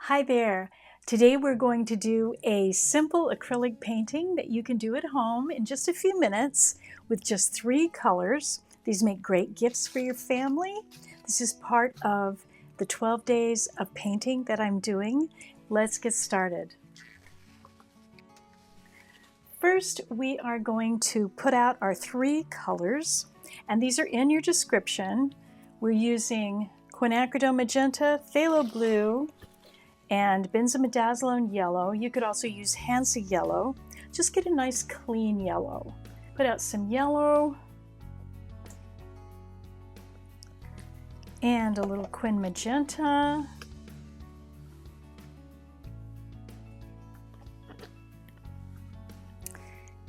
Hi there. Today we're going to do a simple acrylic painting that you can do at home in just a few minutes with just 3 colors. These make great gifts for your family. This is part of the 12 days of painting that I'm doing. Let's get started. First, we are going to put out our 3 colors, and these are in your description. We're using quinacridone magenta, phthalo blue, and benzimidazolone yellow. You could also use Hansa yellow. Just get a nice clean yellow. Put out some yellow and a little quin magenta.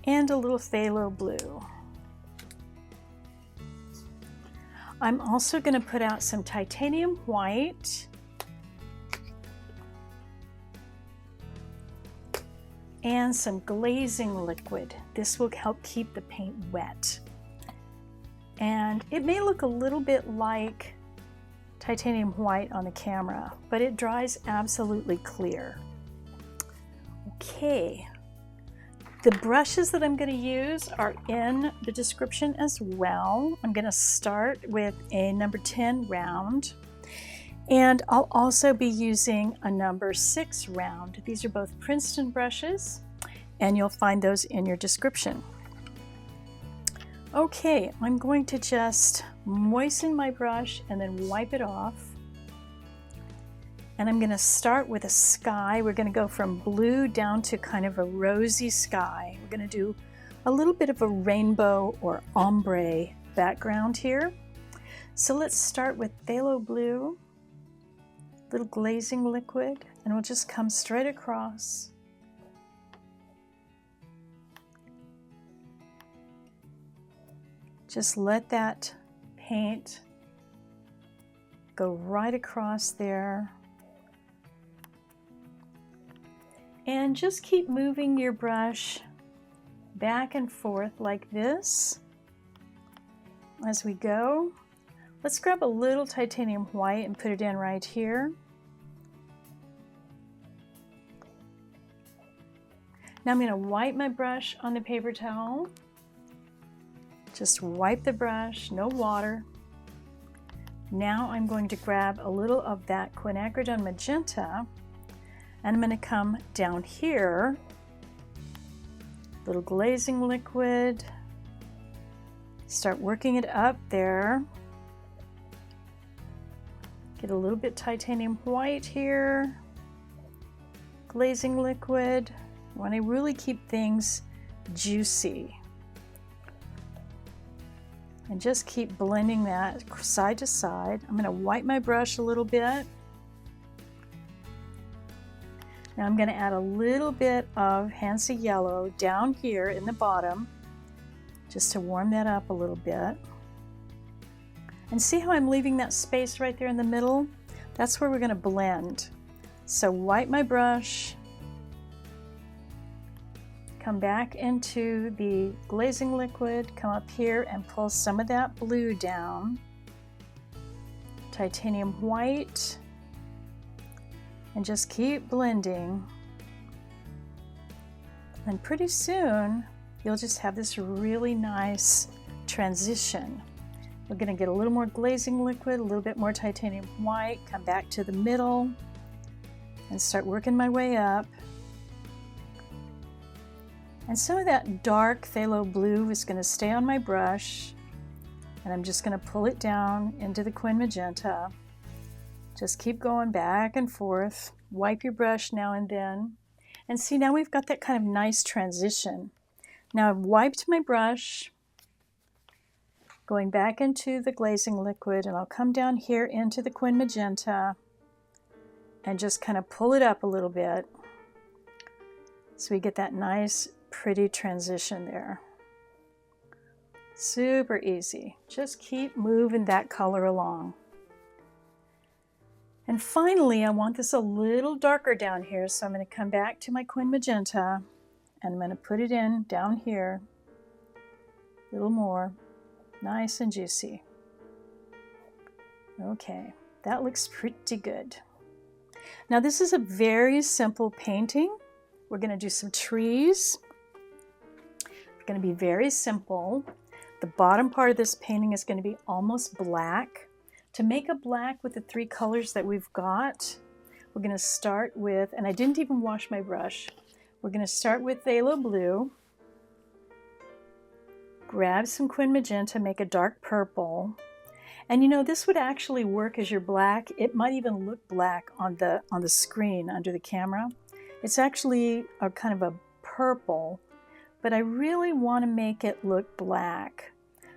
And a little phthalo blue. I'm also going to put out some titanium white and some glazing liquid. This will help keep the paint wet. And it may look a little bit like titanium white on the camera, but it dries absolutely clear. Okay, the brushes that I'm going to use are in the description as well. I'm going to start with a number 10 round. And I'll also be using a number 6 round. These are both Princeton brushes, and you'll find those in your description. Okay, I'm going to just moisten my brush and then wipe it off. And I'm going to start with a sky. We're going to go from blue down to kind of a rosy sky. We're going to do a little bit of a rainbow or ombre background here. So let's start with phthalo blue. Little glazing liquid, and we'll just come straight across. Just let that paint go right across there. And just keep moving your brush back and forth like this as we go. Let's grab a little titanium white and put it in right here. Now I'm going to wipe my brush on the paper towel. Just wipe the brush, no water. Now I'm going to grab a little of that quinacridone magenta, and I'm going to come down here, little glazing liquid, start working it up there. Get a little bit titanium white here, glazing liquid. I want to really keep things juicy. And just keep blending that side to side. I'm going to wipe my brush a little bit. Now I'm going to add a little bit of Hansa yellow down here in the bottom, just to warm that up a little bit. And see how I'm leaving that space right there in the middle? That's where we're going to blend. So wipe my brush, come back into the glazing liquid, come up here and pull some of that blue down, titanium white, and just keep blending. And pretty soon you'll just have this really nice transition. We're going to get a little more glazing liquid, a little bit more titanium white, come back to the middle, and start working my way up. And some of that dark phthalo blue is going to stay on my brush, and I'm just going to pull it down into the quin magenta. Just keep going back and forth. Wipe your brush now and then. And see, now we've got that kind of nice transition. Now I've wiped my brush, going back into the glazing liquid, and I'll come down here into the quin magenta and just kind of pull it up a little bit so we get that nice pretty transition there. Super easy. Just keep moving that color along. And finally, I want this a little darker down here, so I'm going to come back to my quin magenta and I'm going to put it in down here a little more. Nice and juicy. Okay, that looks pretty good. Now this is a very simple painting. We're going to do some trees. It's going to be very simple. The bottom part of this painting is going to be almost black. To make a black with the 3 colors that we've got, we're going to start with, and I didn't even wash my brush, we're going to start with phthalo blue, grab some quin magenta, make a dark purple, and you know this would actually work as your black. It might even look black on the screen under the camera. It's actually a kind of a purple, but I really want to make it look black.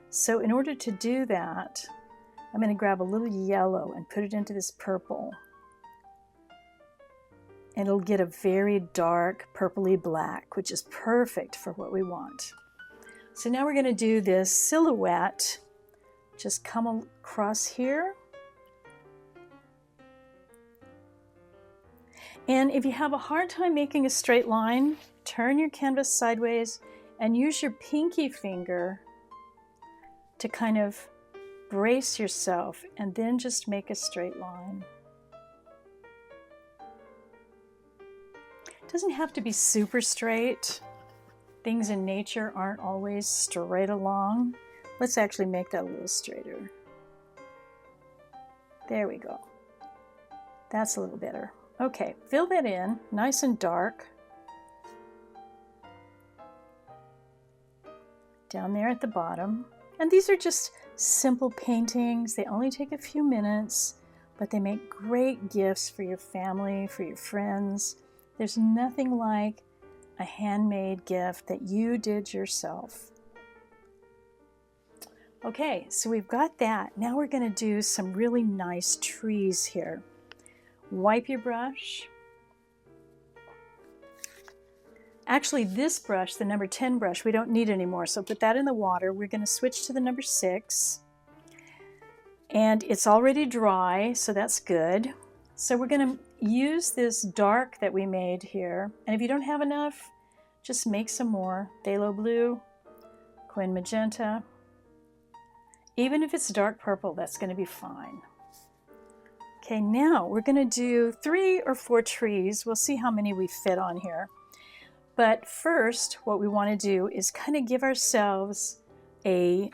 So in order to do that, I'm going to grab a little yellow and put it into this purple. And it'll get a very dark purpley black, which is perfect for what we want. So now we're going to do this silhouette. Just come across here. And if you have a hard time making a straight line, turn your canvas sideways and use your pinky finger to kind of brace yourself, and then just make a straight line. It doesn't have to be super straight. Things in nature aren't always straight along. Let's actually make that a little straighter. There we go. That's a little better. Okay, fill that in nice and dark. Down there at the bottom. And these are just simple paintings. They only take a few minutes, but they make great gifts for your family, for your friends. There's nothing like a handmade gift that you did yourself. Okay, so we've got that. Now we're going to do some really nice trees here. Wipe your brush. Actually, this brush, the number 10 brush, we don't need anymore, so put that in the water. We're going to switch to the number 6. And it's already dry, so that's good. So we're going to use this dark that we made here. And if you don't have enough, just make some more. Phthalo blue, quin magenta. Even if it's dark purple, that's going to be fine. Okay, now we're going to do 3 or 4 trees. We'll see how many we fit on here. But first, what we want to do is kind of give ourselves a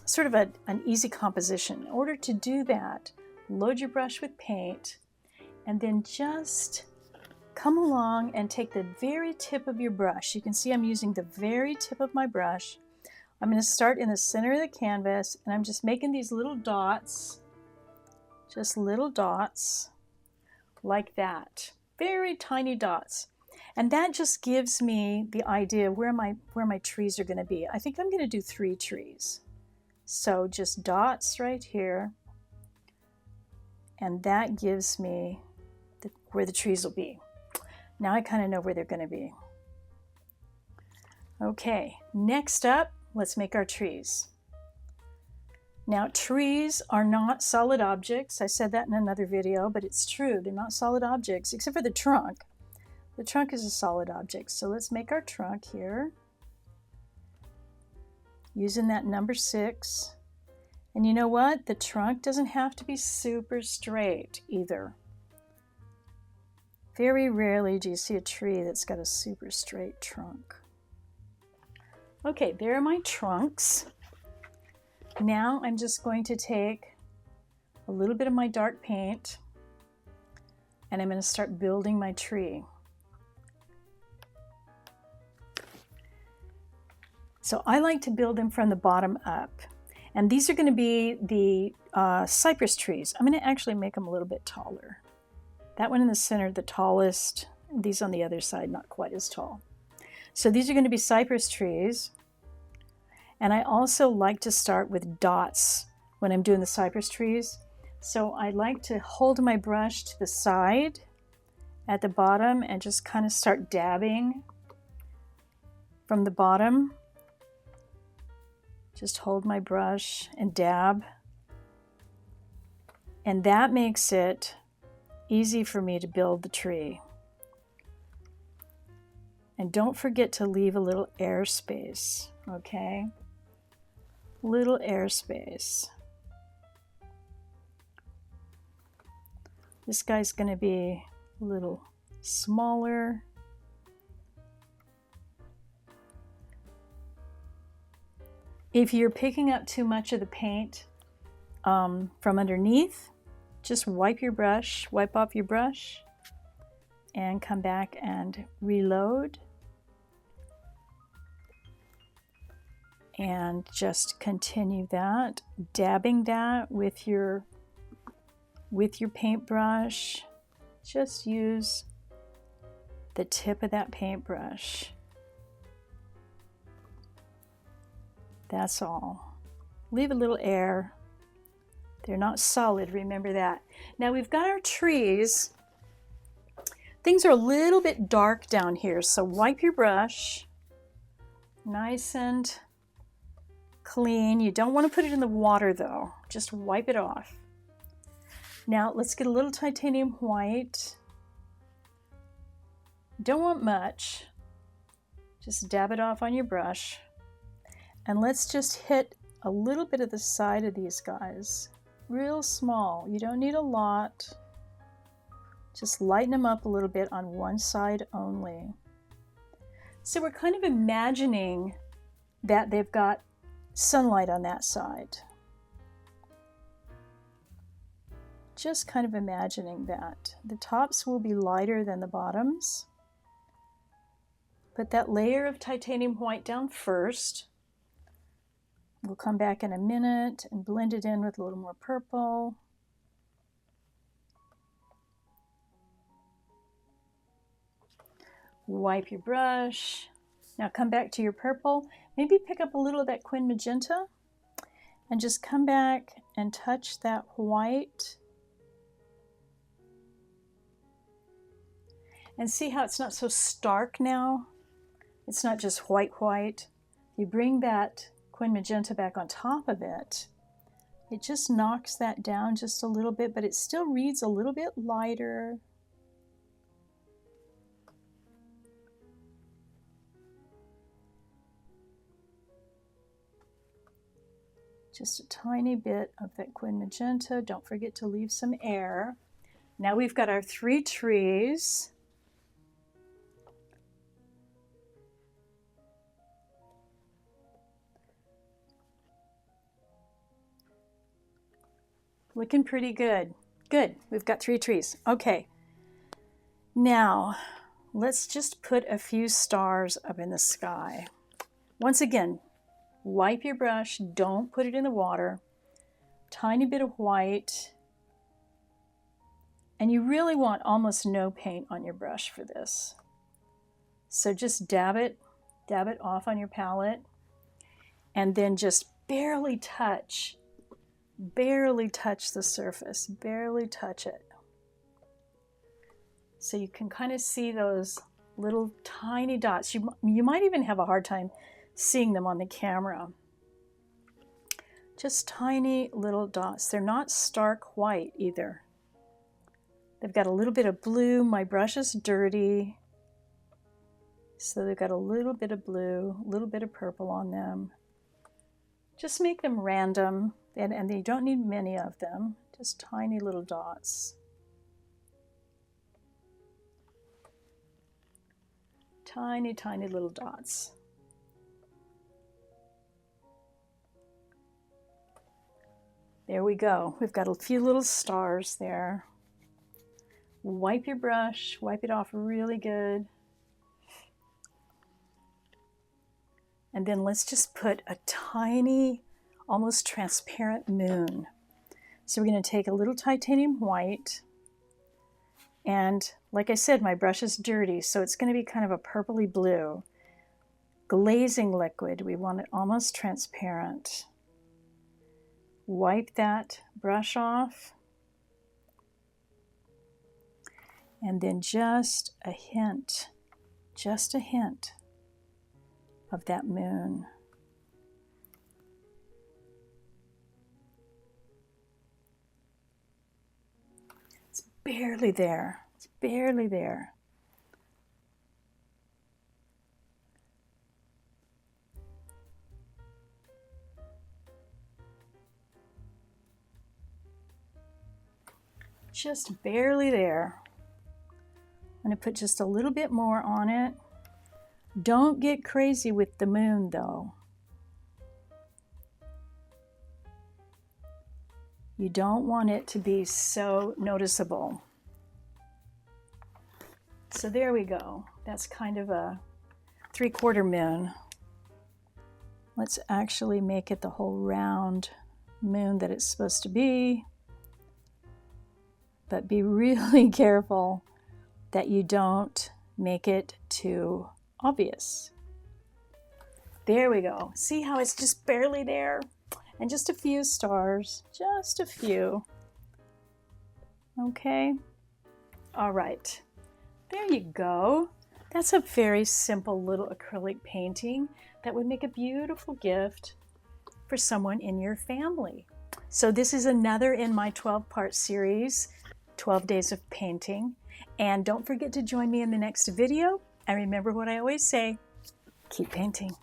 sort of an easy composition. In order to do that, load your brush with paint, and then just come along and take the very tip of your brush. You can see I'm using the very tip of my brush. I'm going to start in the center of the canvas, and I'm just making these little dots, just little dots like that. Very tiny dots. And that just gives me the idea of where my trees are going to be. I think I'm going to do 3 trees. So just dots right here. And that gives me where the trees will be. Now I kind of know where they're going to be. Okay, next up, let's make our trees. Now, trees are not solid objects. I said that in another video, but it's true. They're not solid objects, except for the trunk. The trunk is a solid object, so let's make our trunk here. Using that number 6. And you know what? The trunk doesn't have to be super straight either. Very rarely do you see a tree that's got a super straight trunk. Okay, there are my trunks. Now I'm just going to take a little bit of my dark paint, and I'm going to start building my tree. So I like to build them from the bottom up. And these are going to be the cypress trees. I'm going to actually make them a little bit taller. That one in the center, the tallest. These on the other side, not quite as tall. So these are going to be cypress trees. And I also like to start with dots when I'm doing the cypress trees. So I like to hold my brush to the side at the bottom and just kind of start dabbing from the bottom. Just hold my brush and dab. And that makes it easy for me to build the tree. And don't forget to leave a little airspace, okay? Little airspace. This guy's going to be a little smaller. If you're picking up too much of the paint from underneath, just wipe off your brush, and come back and reload. And just continue that, dabbing that with your paintbrush. Just use the tip of that paintbrush. That's all. Leave a little air. They're not solid, remember that. Now we've got our trees. Things are a little bit dark down here, so wipe your brush nice and clean. You don't want to put it in the water though. Just wipe it off. Now let's get a little titanium white. Don't want much. Just dab it off on your brush. And let's just hit a little bit of the side of these guys. Real small. You don't need a lot. Just lighten them up a little bit on one side only. So we're kind of imagining that they've got sunlight on that side. Just kind of imagining that. The tops will be lighter than the bottoms. Put that layer of titanium white down first. We'll come back in a minute and blend it in with a little more purple. Wipe your brush. Now come back to your purple. Maybe pick up a little of that Quin Magenta and just come back and touch that white. And see how it's not so stark now? It's not just white. You bring that Quin Magenta back on top of it. It just knocks that down just a little bit, but it still reads a little bit lighter. Just a tiny bit of that Quin Magenta. Don't forget to leave some air. Now we've got our 3 trees. Looking pretty good. Good, we've got 3 trees. Okay, now let's just put a few stars up in the sky. Once again, wipe your brush, don't put it in the water. Tiny bit of white. And you really want almost no paint on your brush for this. So just dab it off on your palette, and then just barely touch the surface, barely touch it. So you can kind of see those little tiny dots. You might even have a hard time seeing them on the camera. Just tiny little dots. They're not stark white either. They've got a little bit of blue. My brush is dirty, so they've got a little bit of blue, a little bit of purple on them. Just make them random, and you don't need many of them, just tiny little dots. Tiny, tiny little dots. There we go. We've got a few little stars there. Wipe your brush, wipe it off really good. And then let's just put a tiny, almost transparent moon. So we're going to take a little titanium white, and like I said, my brush is dirty, so it's going to be kind of a purpley blue. Glazing liquid, we want it almost transparent. Wipe that brush off, and then just a hint of that moon. It's barely there. It's barely there. just barely there. I'm going to put just a little bit more on it. Don't get crazy with the moon though. You don't want it to be so noticeable. So there we go. That's kind of a 3/4 moon. Let's actually make it the whole round moon that it's supposed to be. But be really careful that you don't make it too obvious. There we go. See how it's just barely there? And just a few stars, just a few. Okay. All right. There you go. That's a very simple little acrylic painting that would make a beautiful gift for someone in your family. So this is another in my 12-part series, 12 Days of Painting. And don't forget to join me in the next video. And remember what I always say, keep painting.